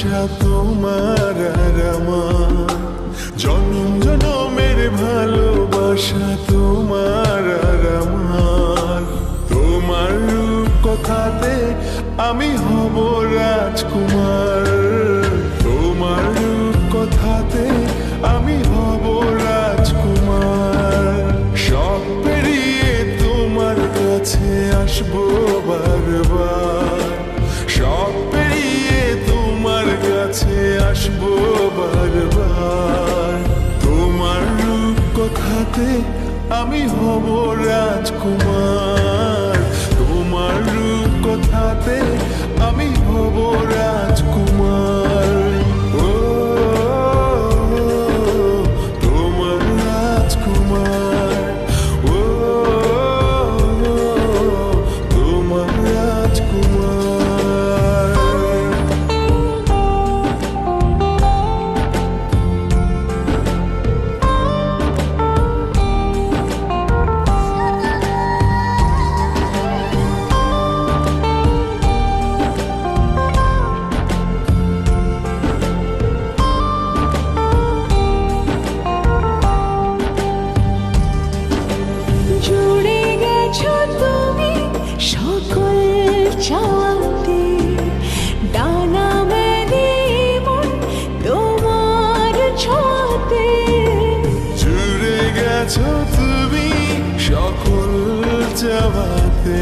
ভালোবাসা তোমার আর আমার, জনম জনমের ভালোবাসা তোমার আর আমার। তোমার রূপ কথাতে আমি হব রাজকুমার, তোমার রূপ কথাতে আমি হব রাজকুমার। সব পেরিয়ে তোমার কাছে আসবো বারবার, সব পেরিয়ে তোমার কাছে আসবো বারবার। তোমার রূপ কথাতে আমি হব রাজকুমার, তোমার রূপ কথাতে আমি হব রাজকুমার। ও তোমার রাজকুমার, ও তোমার রাজকুমার। জুড়ে গেছো তুমি সকল চাওয়াতে, ডানা মেলে মন তোমার ছোঁয়াতে। জুড়ে গেছো তুমি সকল চাওয়াতে,